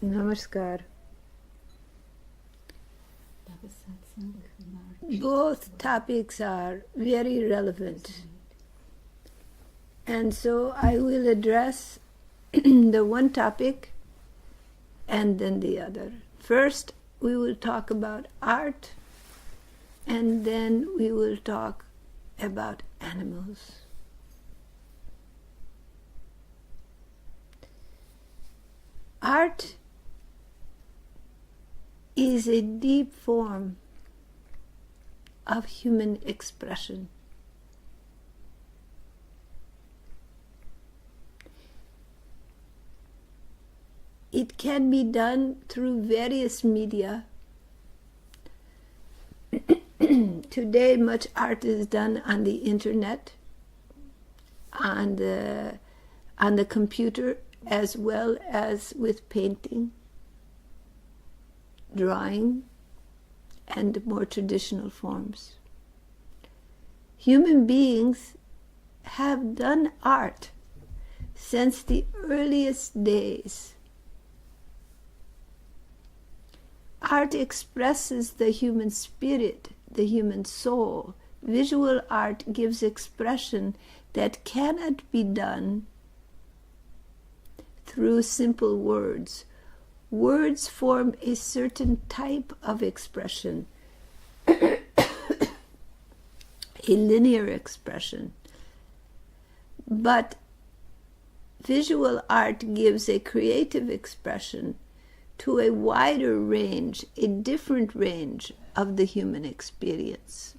Namaskar. Both topics are very relevant. And so I will address the one topic and then the other. First, we will talk about art, and then we will talk about animals. Art is a deep form of human expression. It can be done through various media. Today, much art is done on the internet, on the computer, as well as with painting, drawing, and more traditional forms. Human beings have done art since the earliest days. Art expresses the human spirit, the human soul. Visual art gives expression that cannot be done through simple words. Words form a certain type of expression, a linear expression. But visual art gives a creative expression to a wider range, a different range of the human experience.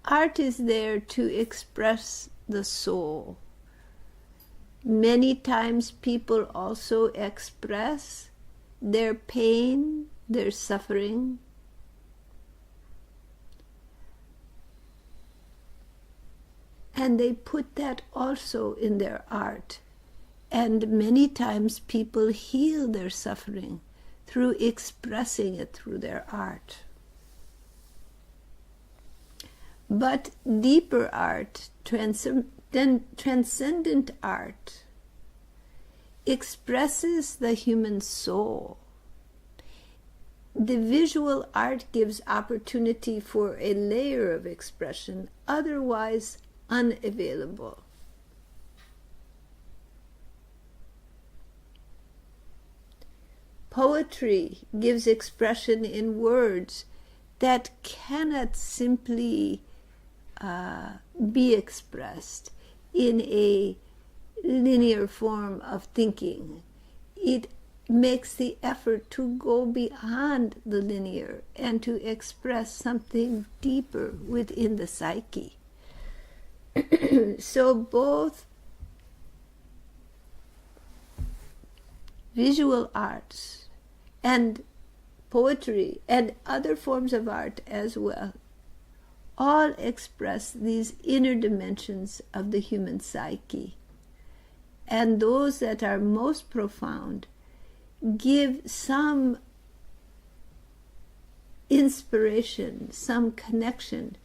Art is there to express the soul. Many times people also express their pain, their suffering. And they put that also in their art. And many times people heal their suffering through expressing it through their art. But deeper art, transcendent art, expresses the human soul. The visual art gives opportunity for a layer of expression, otherwise unavailable. Poetry gives expression in words that cannot simply be expressed in a linear form of thinking. It makes the effort to go beyond the linear and to express something deeper within the psyche. So both visual arts and poetry and other forms of art as well all express these inner dimensions of the human psyche. And those that are most profound give some inspiration, some connection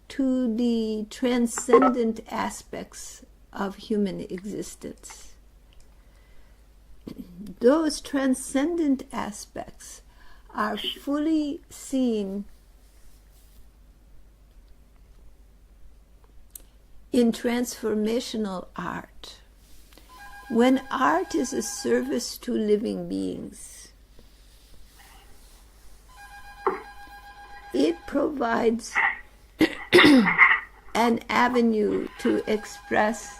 to the transcendent aspects of human existence. Those transcendent aspects are fully seen in transformational art. When art is a service to living beings, it provides an avenue to express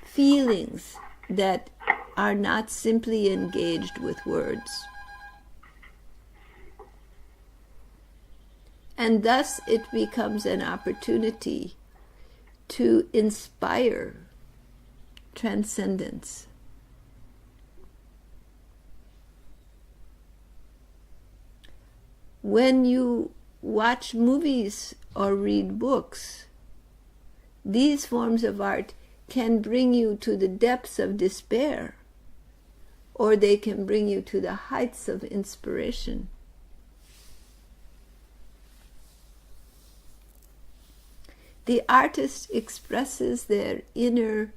feelings that are not simply engaged with words. And thus it becomes an opportunity to inspire transcendence. When you watch movies or read books, these forms of art can bring you to the depths of despair, or they can bring you to the heights of inspiration. The artist expresses their inner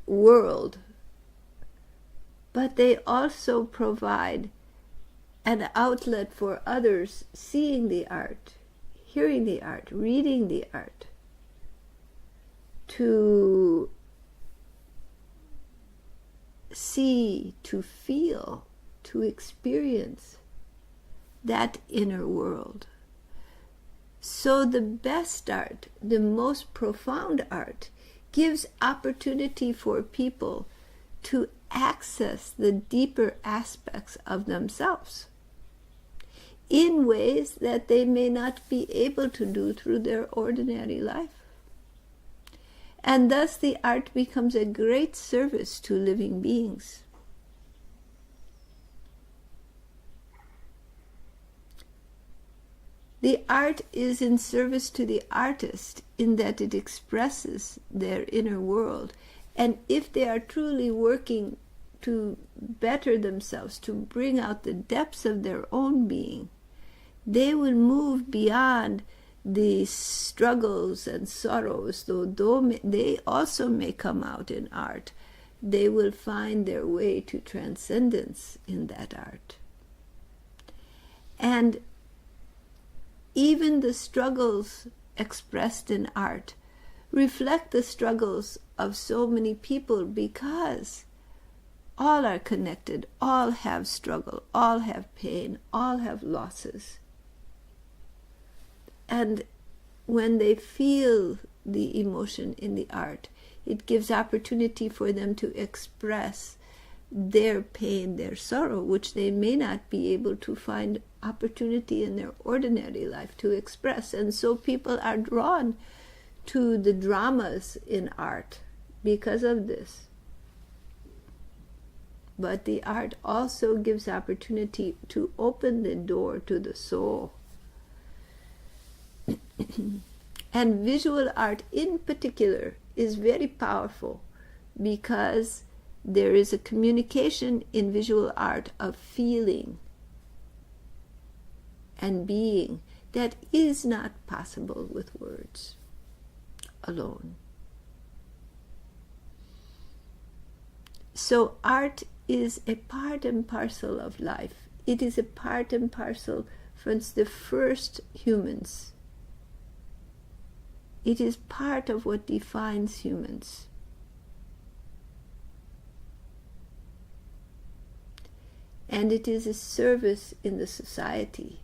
world, but they also provide an outlet for others seeing the art, hearing the art, reading the art, to see, to feel, to experience that inner world. So the best art, the most profound art, gives opportunity for people to access the deeper aspects of themselves in ways that they may not be able to do through their ordinary life. And thus the art becomes a great service to living beings. The art is in service to the artist in that it expresses their inner world. And if they are truly working to better themselves, to bring out the depths of their own being, they will move beyond the struggles and sorrows, though they also may come out in art. They will find their way to transcendence in that art. And even the struggles expressed in art reflect the struggles of so many people, because all are connected, all have struggle, all have pain, all have losses. And when they feel the emotion in the art, it gives opportunity for them to express their pain, their sorrow, which they may not be able to find opportunity in their ordinary life to express. And so people are drawn to the dramas in art because of this. But the art also gives opportunity to open the door to the soul. And visual art in particular is very powerful, because there is a communication in visual art of feeling and being that is not possible with words alone. So art is a part and parcel of life. It is a part and parcel from the first humans. It is part of what defines humans. And it is a service in the society.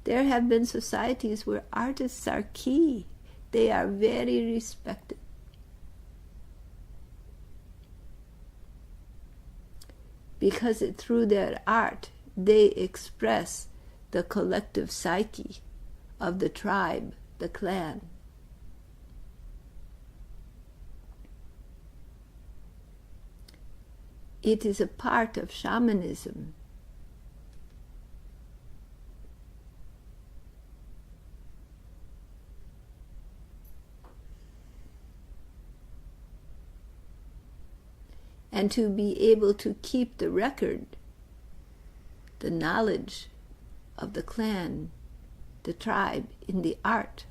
There have been societies where artists are key. They are very respected. Because through their art, they express the collective psyche of the tribe, the clan. It is a part of shamanism. And to be able to keep the record, the knowledge of the clan, the tribe in the art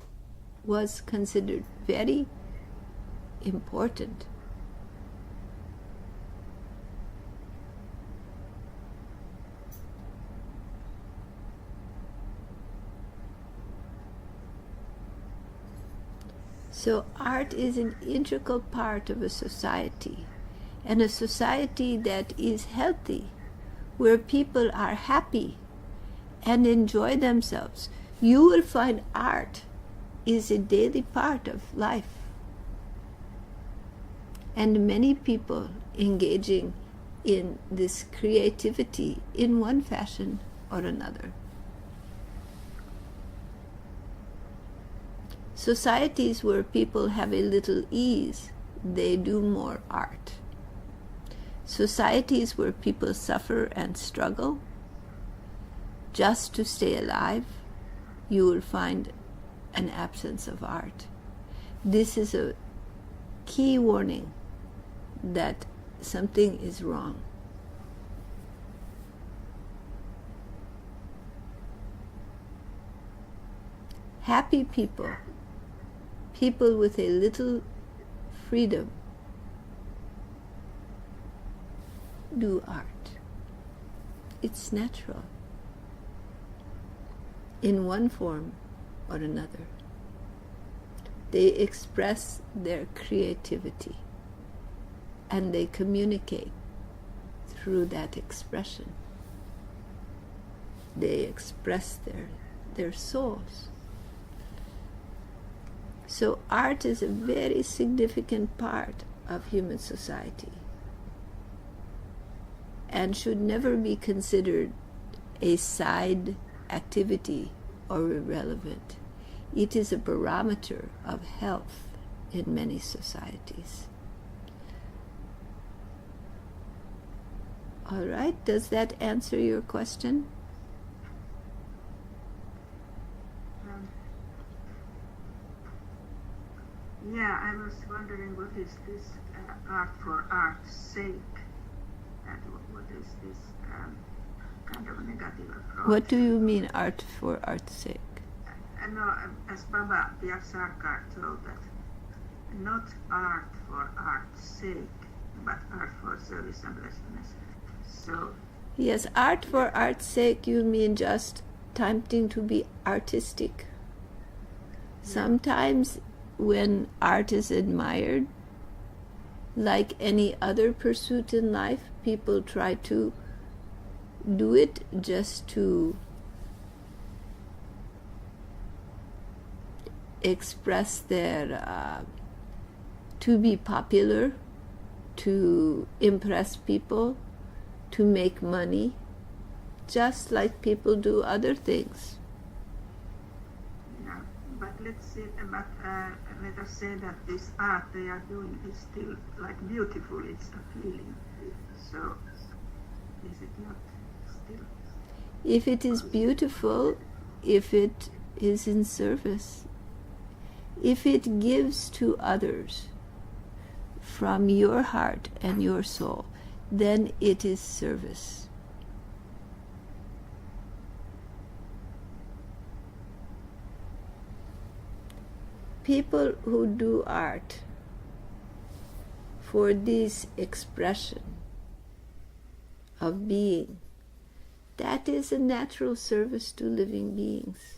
was considered very important. So art is an integral part of a society, and a society that is healthy, where people are happy and enjoy themselves. You will find art is a daily part of life. And many people engaging in this creativity in one fashion or another. Societies where people have a little ease, they do more art. Societies where people suffer and struggle just to stay alive, you will find an absence of art. This is a key warning that something is wrong. Happy people, people with a little freedom, do art. It's natural, in one form or another. They express their creativity, and they communicate through that expression. They express their souls. So art is a very significant part of human society and should never be considered a side activity or irrelevant. It is a barometer of health in many societies. All right, does that answer your question? Yeah, I was wondering, what is this art for art's sake? And what is this kind of negative approach? What do you mean, art for art's sake? No, as Baba Sarkar told that, not art for art's sake, but art for service and blessedness. So yes, art for art's sake, you mean just attempting to be artistic. Sometimes when art is admired, like any other pursuit in life, people try to do it just to express their, to be popular, to impress people, to make money, just like people do other things. Yeah, but let's say, let us say that this art they are doing is still like beautiful, it's appealing. So is it not still? If it is beautiful, if it is in service, if it gives to others from your heart and your soul, then it is service. People who do art for this expression of being, that is a natural service to living beings.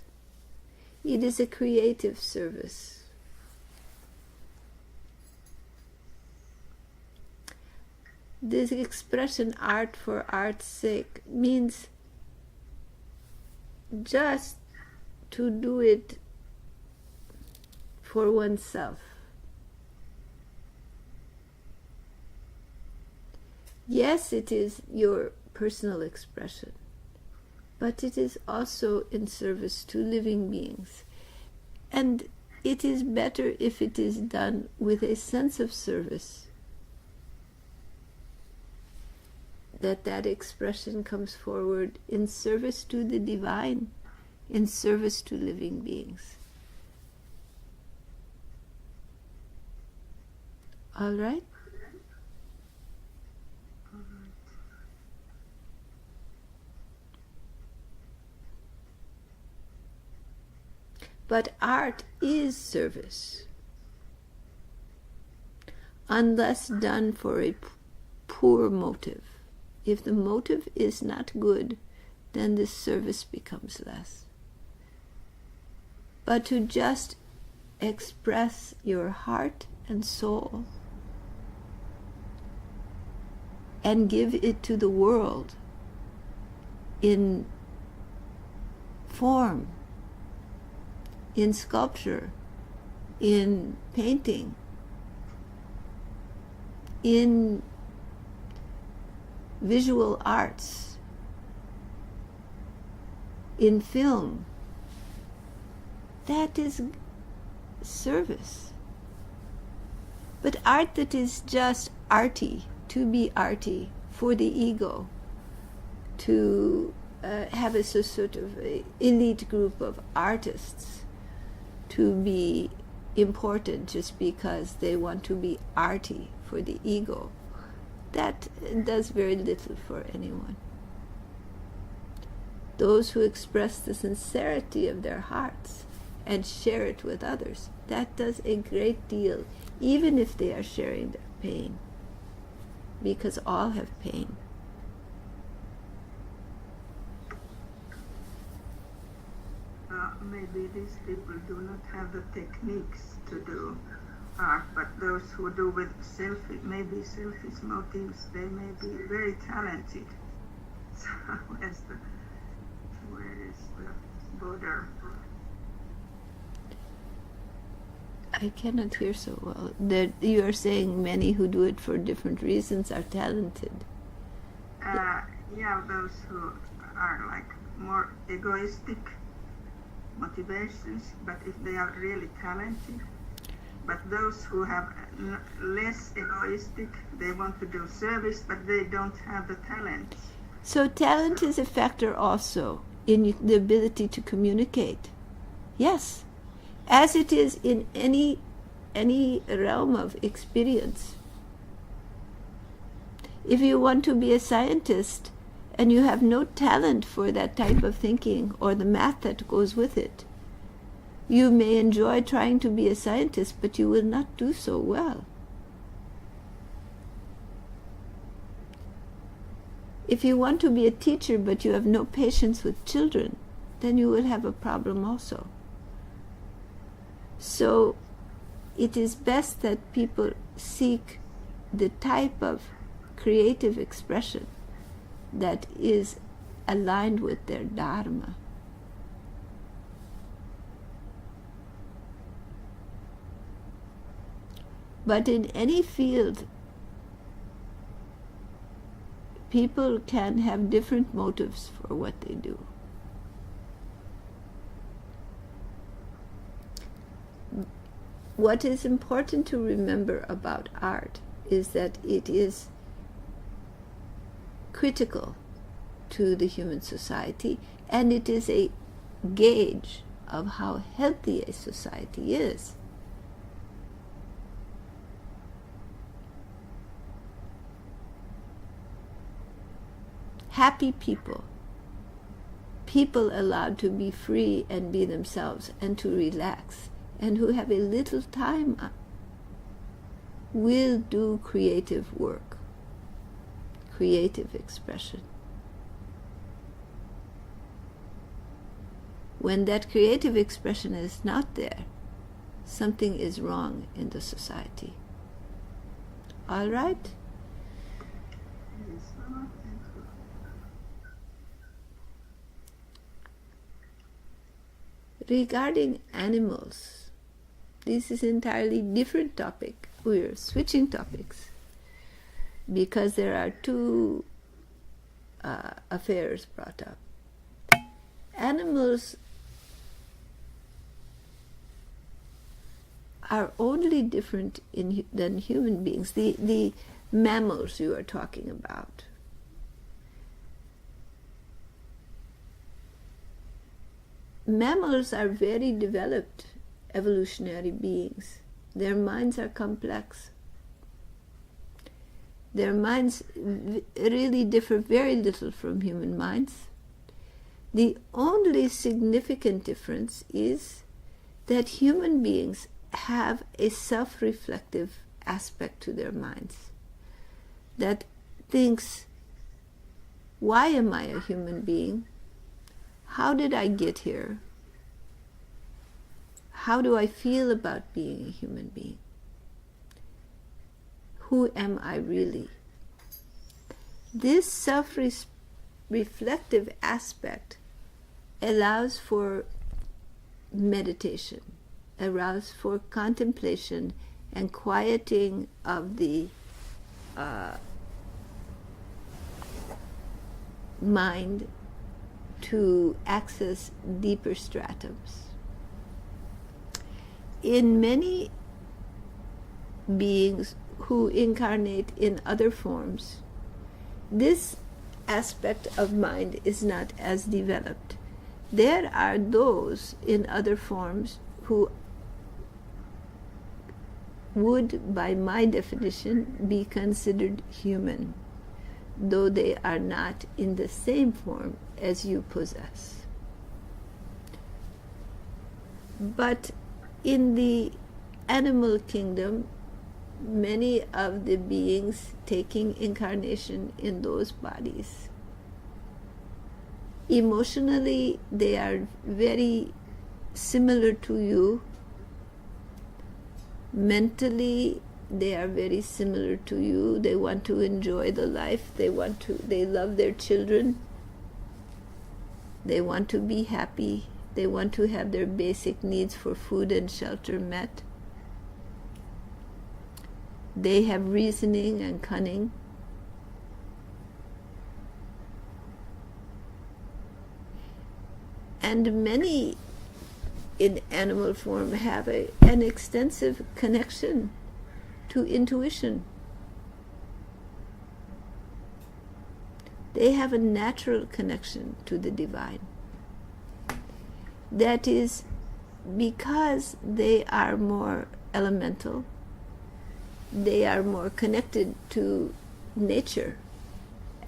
It is a creative service. This expression, art for art's sake, means just to do it for oneself. Yes, it is your personal expression, but it is also in service to living beings. And it is better if it is done with a sense of service, that expression comes forward in service to the divine, in service to living beings. All right? But art is service, unless done for a poor motive. If the motive is not good, then the service becomes less. But to just express your heart and soul and give it to the world in form, in sculpture, in painting, in visual arts, in film, that is service. But art that is just arty, to be arty, for the ego, to have a sort of a elite group of artists, to be important just because they want to be arty for the ego, that does very little for anyone. Those who express the sincerity of their hearts and share it with others. That does a great deal, even if they are sharing their pain, because all have pain. Maybe these people do not have the techniques to do art, but those who do with maybe selfish motives, they may be very talented. So where is the border? I cannot hear so well. You are saying many who do it for different reasons are talented. Yeah, those who are like more egoistic motivations, but if they are really talented. But those who have less egoistic, they want to do service, but they don't have the talent. So talent is a factor also in the ability to communicate. Yes, as it is in any realm of experience. If you want to be a scientist and you have no talent for that type of thinking or the math that goes with it, you may enjoy trying to be a scientist, but you will not do so well. If you want to be a teacher but you have no patience with children, then you will have a problem also. So it is best that people seek the type of creative expression that is aligned with their Dharma. But in any field, people can have different motives for what they do. What is important to remember about art is that it is critical to the human society, and it is a gauge of how healthy a society is. Happy people, people allowed to be free and be themselves and to relax, and who have a little time will do creative work, creative expression. When that creative expression is not there, something is wrong in the society. All right? Regarding animals, this is an entirely different topic. We're switching topics because there are two affairs brought up. Animals are only different than human beings. The mammals you are talking about. Mammals are very developed evolutionary beings. Their minds are complex. Their minds really differ very little from human minds. The only significant difference is that human beings have a self-reflective aspect to their minds that thinks, why am I a human being? How did I get here? How do I feel about being a human being? Who am I really? This self-reflective aspect allows for meditation, allows for contemplation and quieting of the mind to access deeper stratums. In many beings who incarnate in other forms, this aspect of mind is not as developed. There are those in other forms who would, by my definition, be considered human, though they are not in the same form as you possess. But in the animal kingdom, many of the beings taking incarnation in those bodies, emotionally they are very similar to you. Mentally they are very similar to you. They want to enjoy the life. They love their children. They want to be happy. They want to have their basic needs for food and shelter met. They have reasoning and cunning. And many in animal form have an extensive connection to intuition. They have a natural connection to the divine. That is because they are more elemental, they are more connected to nature,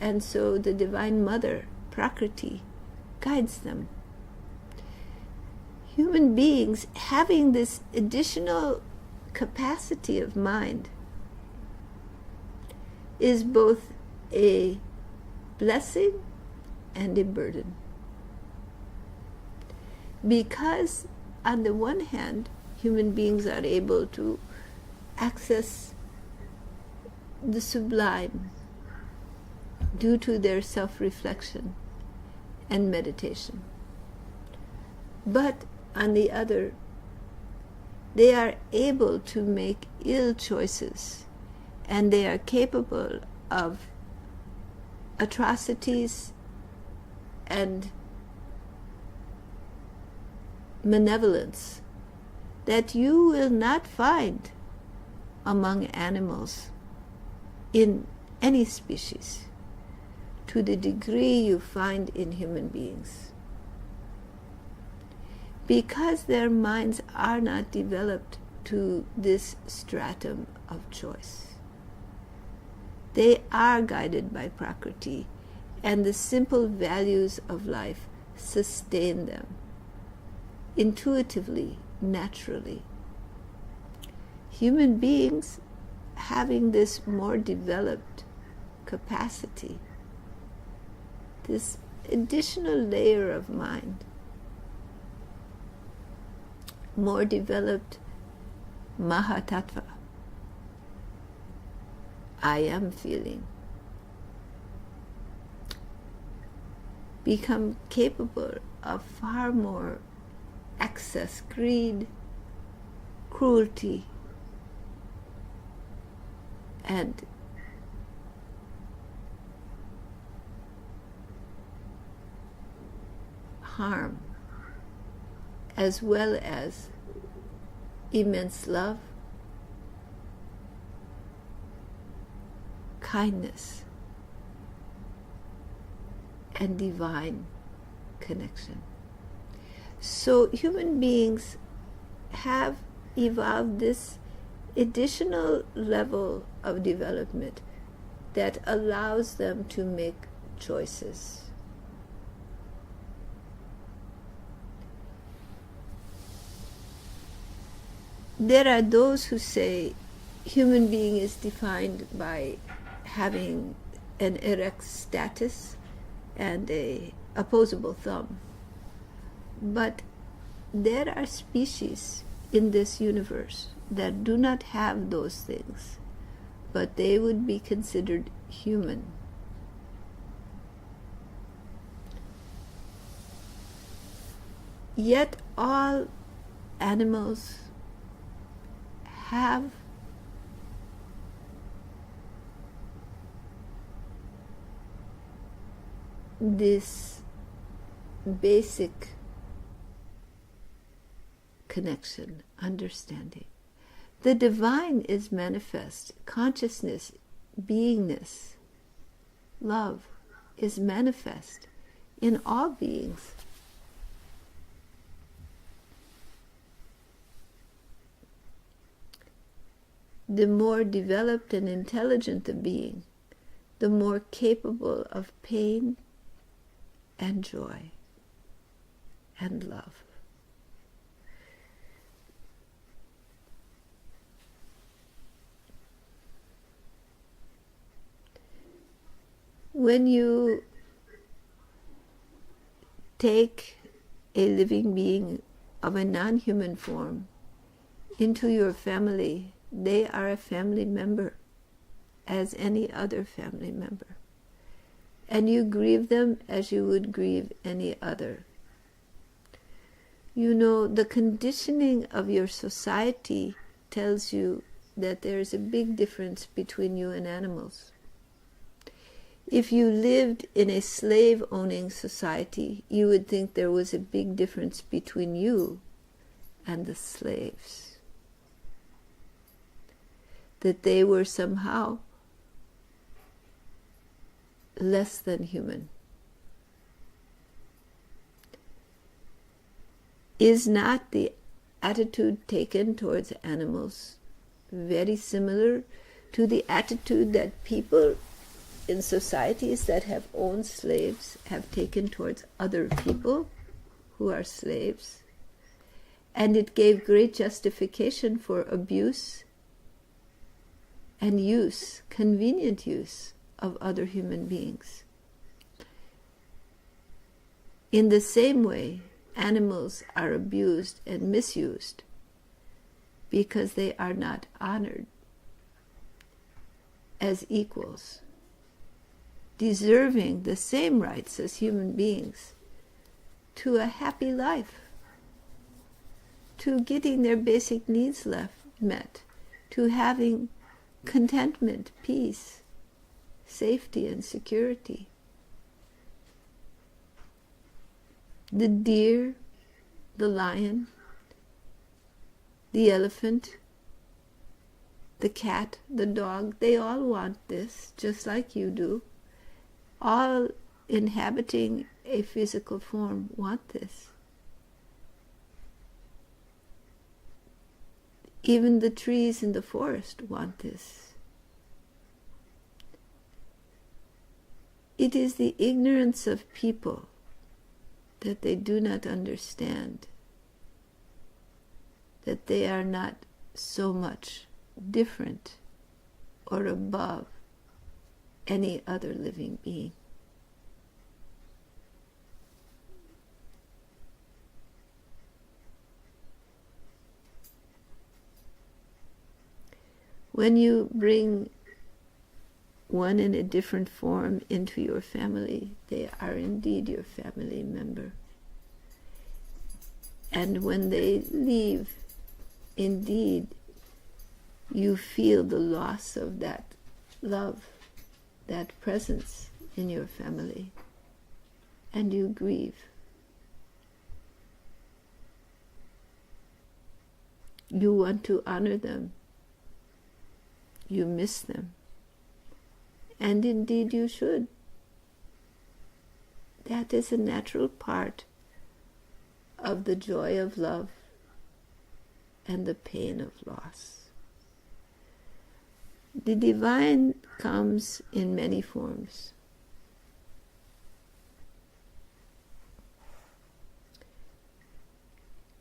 and so the Divine Mother, Prakriti, guides them. Human beings having this additional capacity of mind is both a blessing and a burden. Because on the one hand, human beings are able to access the sublime due to their self-reflection and meditation. But on the other, they are able to make ill choices, and they are capable of atrocities and malevolence that you will not find among animals in any species to the degree you find in human beings. Because their minds are not developed to this stratum of choice. They are guided by Prakriti, and the simple values of life sustain them intuitively, naturally. Human beings having this more developed capacity, this additional layer of mind, more developed Mahatattva, I am feeling, become capable of far more excess greed, cruelty, and harm, as well as immense love, kindness, and divine connection. So human beings have evolved this additional level of development that allows them to make choices. There are those who say human being is defined by having an erect status and a opposable thumb. But there are species in this universe that do not have those things, but they would be considered human. Yet all animals have this basic connection, understanding. The divine is manifest. Consciousness, beingness, love is manifest in all beings. The more developed and intelligent the being, the more capable of pain and joy and love. when you take a living being of a non-human form into your family, they are a family member as any other family member. And you grieve them as you would grieve any other. You know, the conditioning of your society tells you that there is a big difference between you and animals. If you lived in a slave-owning society, you would think there was a big difference between you and the slaves. That they were somehow less than human. Is not the attitude taken towards animals very similar to the attitude that people in societies that have owned slaves have taken towards other people who are slaves? And it gave great justification for abuse and use, convenient use of other human beings. In the same way, animals are abused and misused because they are not honored as equals, deserving the same rights as human beings to a happy life, to getting their basic needs met, to having contentment, peace, safety, and security. The deer, the lion, the elephant, the cat, the dog, they all want this, just like you do. All inhabiting a physical form want this. Even the trees in the forest want this. It is the ignorance of people that they do not understand that they are not so much different or above any other living being. When you bring one in a different form into your family, they are indeed your family member. And when they leave, indeed, you feel the loss of that love, that presence in your family, and you grieve. You want to honor them. You miss them. And indeed you should. That is a natural part of the joy of love and the pain of loss. The divine comes in many forms.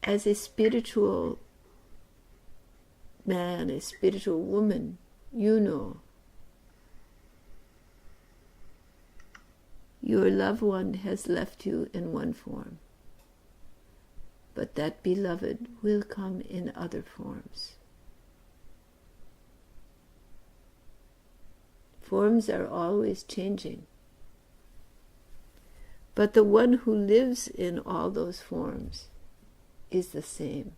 As a spiritual man, a spiritual woman, you know your loved one has left you in one form, but that beloved will come in other forms. Forms are always changing, but the one who lives in all those forms is the same.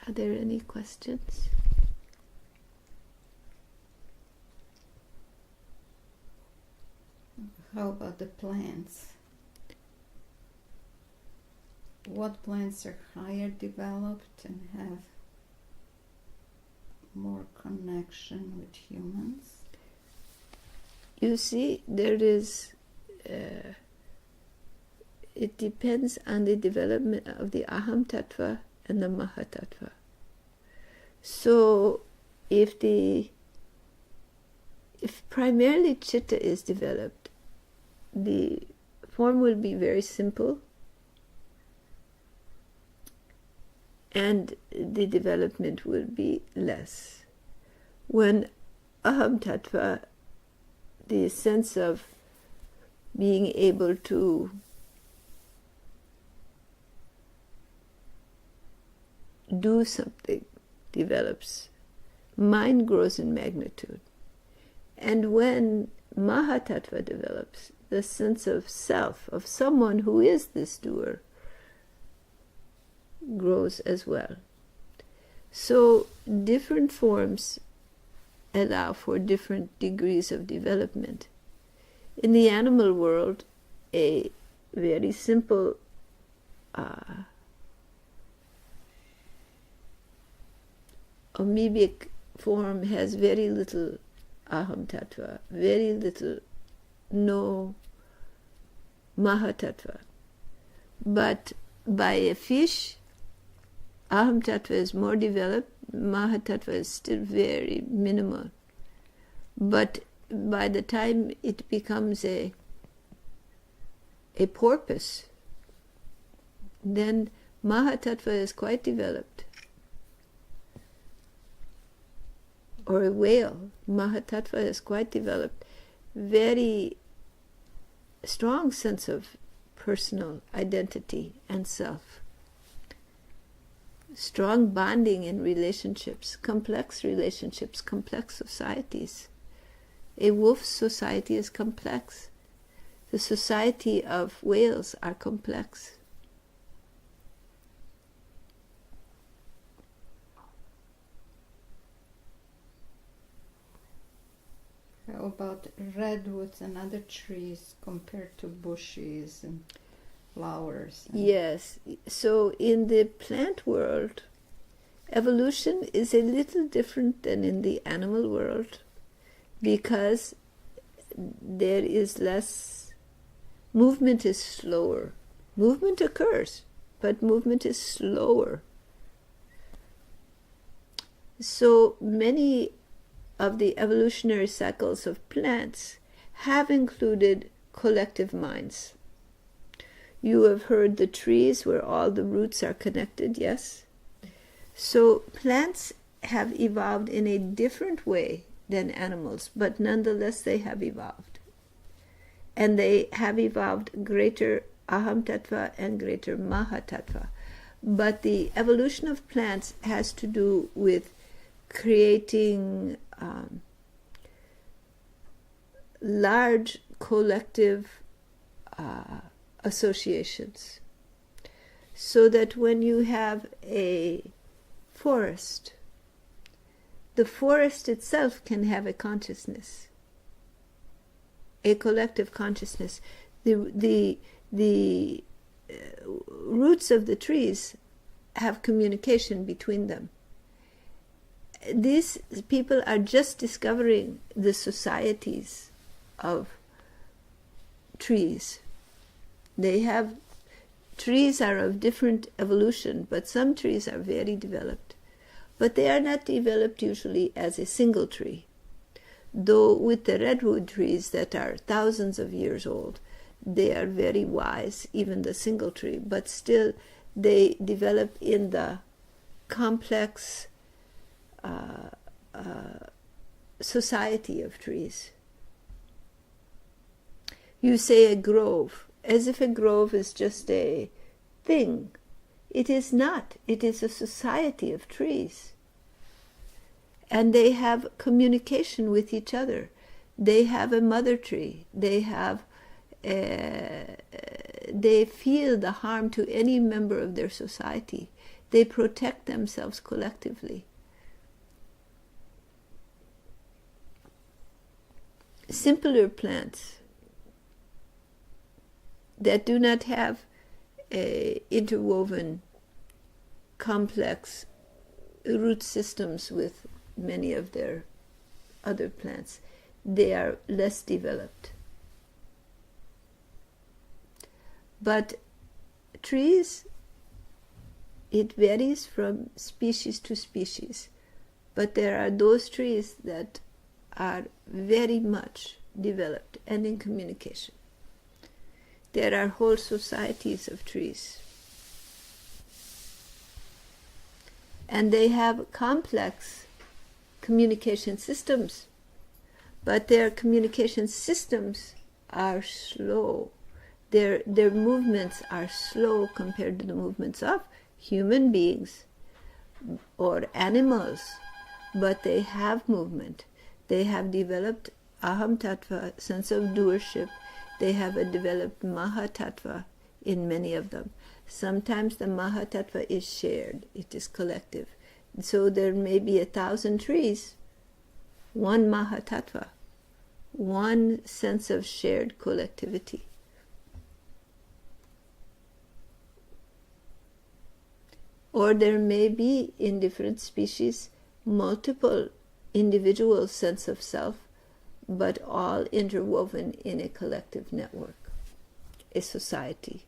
Are there any questions? How about the plants? What plants are higher developed and have more connection with humans? You see, there is it depends on the development of the Aham Tattva and the Maha Tattva. So if primarily Chitta is developed, the form will be very simple and the development will be less. When Aham Tattva, the sense of being able to do something develops, mind grows in magnitude. And when Maha Tattva develops, the sense of self, of someone who is this doer, grows as well. So different forms allow for different degrees of development. In the animal world, a very simple amoebic form has very little Aham Tattva, very little, no Maha Tattva. But by a fish, Aham Tattva is more developed, Maha Tattva is still very minimal. But by the time it becomes a porpoise, then Maha Tattva is quite developed. Or a whale, Maha Tattva is quite developed. Very strong sense of personal identity and self. Strong bonding in relationships, complex societies. A wolf's society is complex. The society of whales are complex. How about redwoods and other trees compared to bushes and flowers? Yes, so in the plant world, evolution is a little different than in the animal world because there is less, movement is slower. Movement occurs, but movement is slower. So many of the evolutionary cycles of plants have included collective minds. You have heard the trees where all the roots are connected, yes? So plants have evolved in a different way than animals, but nonetheless they have evolved. And they have evolved greater Aham Tattva and greater Maha Tattva. But the evolution of plants has to do with creating large collective associations, so that when you have a forest, the forest itself can have a consciousness, a collective consciousness. The roots of the trees have communication between them. These people are just discovering the societies of trees. Trees are of different evolution, but some trees are very developed. But they are not developed usually as a single tree. Though with the redwood trees that are thousands of years old, they are very wise, even the single tree, but still they develop in the complex society of trees. You say a grove, as if a grove is just a thing. It is not. It is a society of trees. And they have communication with each other. They have a mother tree. They feel the harm to any member of their society. They protect themselves collectively. Simpler plants that do not have interwoven complex root systems with many of their other plants, they are less developed. But trees, it varies from species to species, but there are those trees that are very much developed and in communication. There are whole societies of trees, and they have complex communication systems, but their communication systems are slow. Their movements are slow compared to the movements of human beings or animals, but they have movement. They have developed Aham Tattva, sense of doership. They have a developed Maha Tattva in many of them. Sometimes the Maha Tattva is shared, it is collective. So there may be 1,000 trees, one Maha Tattva, one sense of shared collectivity. Or there may be, in different species, multiple individual sense of self, but all interwoven in a collective network, a society.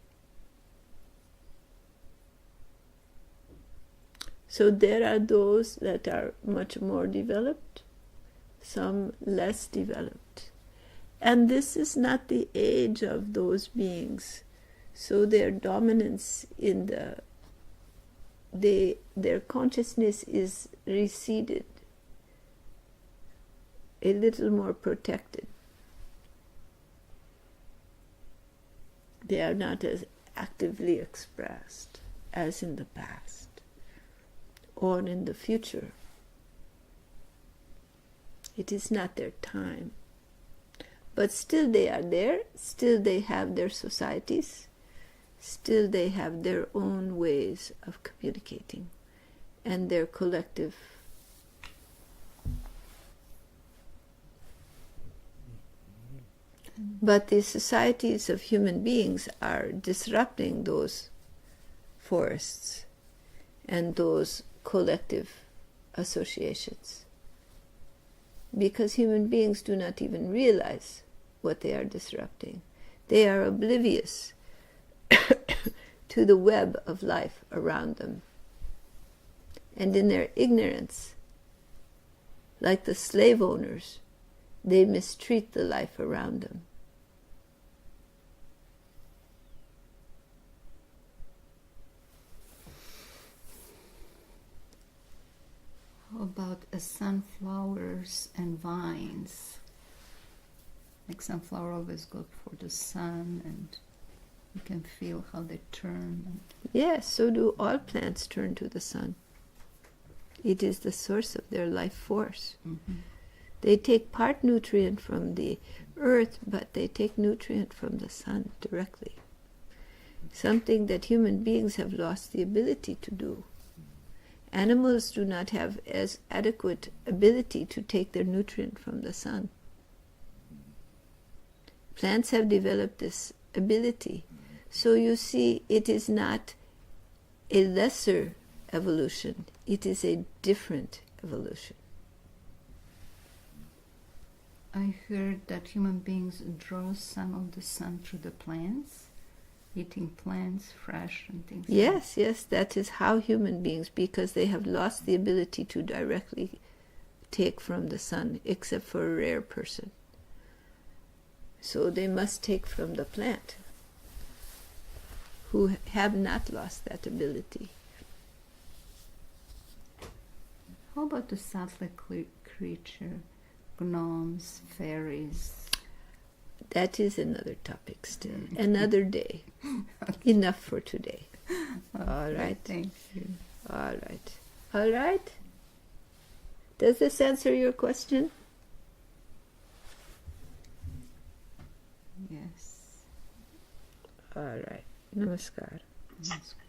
So there are those that are much more developed, some less developed. And this is not the age of those beings. So their dominance in their consciousness is receded, a little more protected. They are not as actively expressed as in the past or in the future. It is not their time. But still they are there, still they have their societies, still they have their own ways of communicating and their collective. But the societies of human beings are disrupting those forests and those collective associations, because human beings do not even realize what they are disrupting. They are oblivious to the web of life around them. And in their ignorance, like the slave owners, they mistreat the life around them. How about sunflowers and vines? Like sunflower always go for the sun, and you can feel how they turn. Yes, so do all plants turn to the sun. It is the source of their life force. Mm-hmm. They take part nutrient from the earth, but they take nutrient from the sun directly. Something that human beings have lost the ability to do. Animals do not have as adequate ability to take their nutrient from the sun. Plants have developed this ability. So you see, it is not a lesser evolution, it is a different evolution. I heard that human beings draw some of the sun through the plants, eating plants fresh and things like that. Yes, that is how human beings, because they have lost the ability to directly take from the sun, except for a rare person. So they must take from the plant, who have not lost that ability. How about the subtle creature, gnomes, fairies? That is another topic still, another day. Okay. Enough for today. Okay, all right. Thank you. All right. All right. Does this answer your question? Yes. All right. Namaskar. Namaskar.